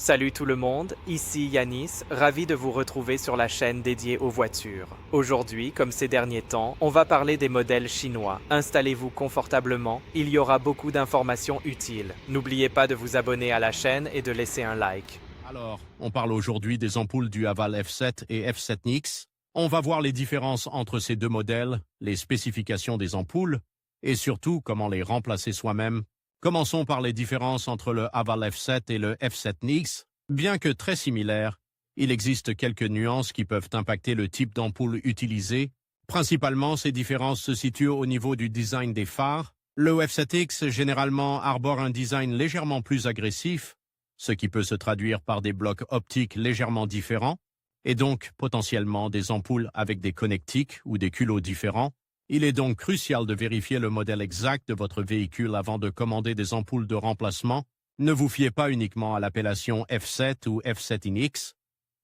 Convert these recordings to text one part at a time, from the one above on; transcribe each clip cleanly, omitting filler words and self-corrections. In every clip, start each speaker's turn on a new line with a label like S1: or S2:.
S1: Salut tout le monde, ici Yanis, ravi de vous retrouver sur la chaîne dédiée aux voitures. Aujourd'hui, comme ces derniers temps, on va parler des modèles chinois. Installez-vous confortablement, il y aura beaucoup d'informations utiles. N'oubliez pas de vous abonner à la chaîne et de laisser un like.
S2: Alors, on parle aujourd'hui des ampoules du Haval F7 et F7Nix. On va voir les différences entre ces deux modèles, les spécifications des ampoules et surtout comment les remplacer soi-même. Commençons par les différences entre le Haval F7 et le F7Nix. Bien que très similaires, il existe quelques nuances qui peuvent impacter le type d'ampoule utilisé. Principalement, ces différences se situent au niveau du design des phares. Le F7X généralement arbore un design légèrement plus agressif, ce qui peut se traduire par des blocs optiques légèrement différents, et donc potentiellement des ampoules avec des connectiques ou des culots différents. Il est donc crucial de vérifier le modèle exact de votre véhicule avant de commander des ampoules de remplacement. Ne vous fiez pas uniquement à l'appellation F7 ou F7iNX.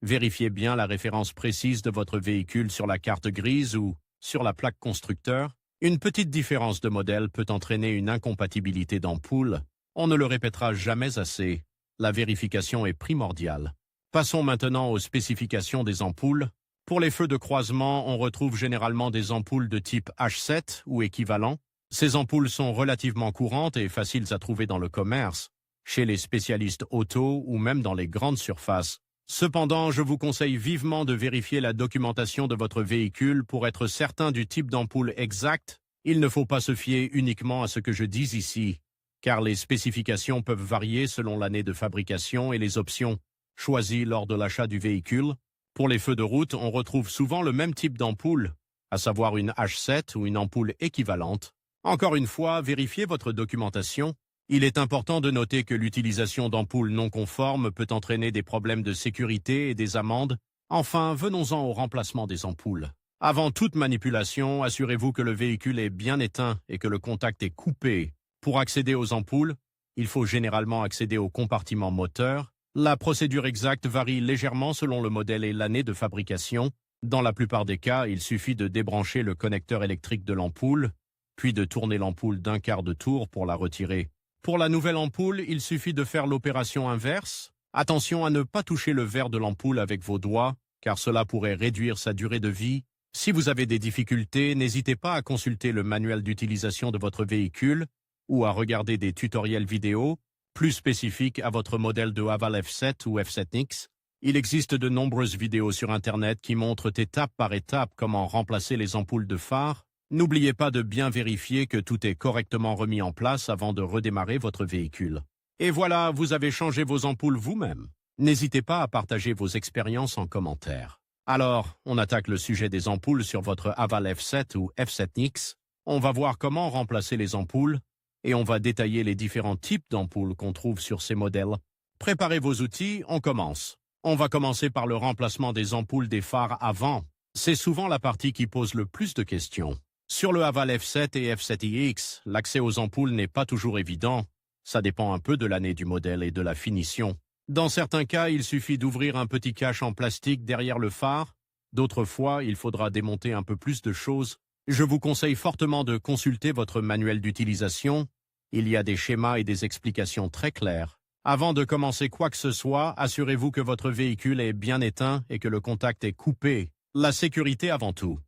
S2: Vérifiez bien la référence précise de votre véhicule sur la carte grise ou sur la plaque constructeur. Une petite différence de modèle peut entraîner une incompatibilité d'ampoule. On ne le répétera jamais assez. La vérification est primordiale. Passons maintenant aux spécifications des ampoules. Pour les feux de croisement, on retrouve généralement des ampoules de type H7 ou équivalent. Ces ampoules sont relativement courantes et faciles à trouver dans le commerce, chez les spécialistes auto ou même dans les grandes surfaces. Cependant, je vous conseille vivement de vérifier la documentation de votre véhicule pour être certain du type d'ampoule exact. Il ne faut pas se fier uniquement à ce que je dis ici, car les spécifications peuvent varier selon l'année de fabrication et les options choisies lors de l'achat du véhicule. Pour les feux de route, on retrouve souvent le même type d'ampoule, à savoir une H7 ou une ampoule équivalente. Encore une fois, vérifiez votre documentation. Il est important de noter que l'utilisation d'ampoules non conformes peut entraîner des problèmes de sécurité et des amendes. Enfin, venons-en au remplacement des ampoules. Avant toute manipulation, assurez-vous que le véhicule est bien éteint et que le contact est coupé. Pour accéder aux ampoules, il faut généralement accéder au compartiment moteur. La procédure exacte varie légèrement selon le modèle et l'année de fabrication. Dans la plupart des cas, il suffit de débrancher le connecteur électrique de l'ampoule, puis de tourner l'ampoule d'un quart de tour pour la retirer. Pour la nouvelle ampoule, il suffit de faire l'opération inverse. Attention à ne pas toucher le verre de l'ampoule avec vos doigts, car cela pourrait réduire sa durée de vie. Si vous avez des difficultés, n'hésitez pas à consulter le manuel d'utilisation de votre véhicule ou à regarder des tutoriels vidéo plus spécifiques à votre modèle de Haval F7 ou F7Nix. Il existe de nombreuses vidéos sur Internet qui montrent étape par étape comment remplacer les ampoules de phare. N'oubliez pas de bien vérifier que tout est correctement remis en place avant de redémarrer votre véhicule. Et voilà, vous avez changé vos ampoules vous-même. N'hésitez pas à partager vos expériences en commentaire. Alors, on attaque le sujet des ampoules sur votre Haval F7 ou F7Nix. On va voir comment remplacer les ampoules et on va détailler les différents types d'ampoules qu'on trouve sur ces modèles. Préparez vos outils, on commence. On va commencer par le remplacement des ampoules des phares avant. C'est souvent la partie qui pose le plus de questions. Sur le Haval F7 et F7iX, l'accès aux ampoules n'est pas toujours évident. Ça dépend un peu de l'année du modèle et de la finition. Dans certains cas, il suffit d'ouvrir un petit cache en plastique derrière le phare. D'autres fois, il faudra démonter un peu plus de choses. Je vous conseille fortement de consulter votre manuel d'utilisation. Il y a des schémas et des explications très claires. Avant de commencer quoi que ce soit, assurez-vous que votre véhicule est bien éteint et que le contact est coupé. La sécurité avant tout.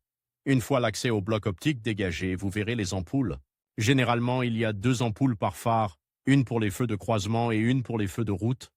S2: Une fois l'accès au bloc optique dégagé, vous verrez les ampoules. Généralement, il y a 2 ampoules par phare, une pour les feux de croisement et une pour les feux de route.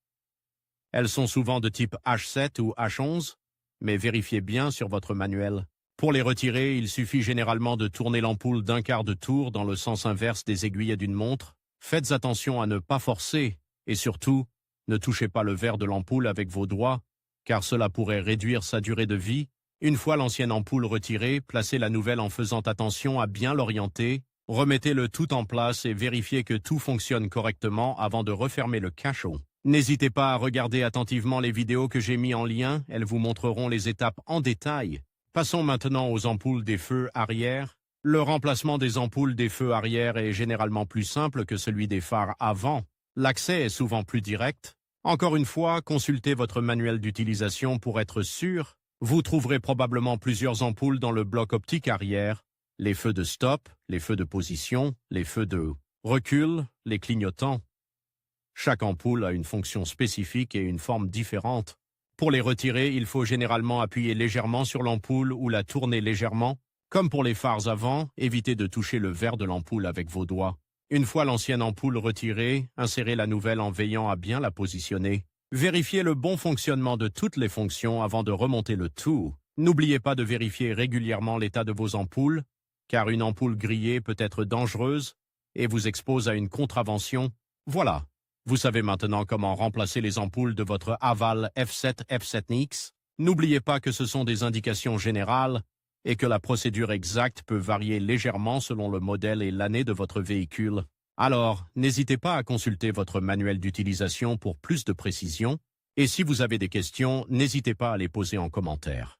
S2: Elles sont souvent de type H7 ou H11, mais vérifiez bien sur votre manuel. Pour les retirer, il suffit généralement de tourner l'ampoule d'un quart de tour dans le sens inverse des aiguilles d'une montre. Faites attention à ne pas forcer et surtout, ne touchez pas le verre de l'ampoule avec vos doigts, car cela pourrait réduire sa durée de vie. Une fois l'ancienne ampoule retirée, placez la nouvelle en faisant attention à bien l'orienter. Remettez le tout en place et vérifiez que tout fonctionne correctement avant de refermer le cachot. N'hésitez pas à regarder attentivement les vidéos que j'ai mis en lien, elles vous montreront les étapes en détail. Passons maintenant aux ampoules des feux arrière. Le remplacement des ampoules des feux arrière est généralement plus simple que celui des phares avant. L'accès est souvent plus direct. Encore une fois, consultez votre manuel d'utilisation pour être sûr. Vous trouverez probablement plusieurs ampoules dans le bloc optique arrière, les feux de stop, les feux de position, les feux de recul, les clignotants. Chaque ampoule a une fonction spécifique et une forme différente. Pour les retirer, il faut généralement appuyer légèrement sur l'ampoule ou la tourner légèrement. Comme pour les phares avant, évitez de toucher le verre de l'ampoule avec vos doigts. Une fois l'ancienne ampoule retirée, insérez la nouvelle en veillant à bien la positionner. Vérifiez le bon fonctionnement de toutes les fonctions avant de remonter le tout. N'oubliez pas de vérifier régulièrement l'état de vos ampoules, car une ampoule grillée peut être dangereuse et vous expose à une contravention. Voilà, vous savez maintenant comment remplacer les ampoules de votre Haval F7 F7NX. N'oubliez pas que ce sont des indications générales et que la procédure exacte peut varier légèrement selon le modèle et l'année de votre véhicule. Alors, n'hésitez pas à consulter votre manuel d'utilisation pour plus de précision, et si vous avez des questions, n'hésitez pas à les poser en commentaire.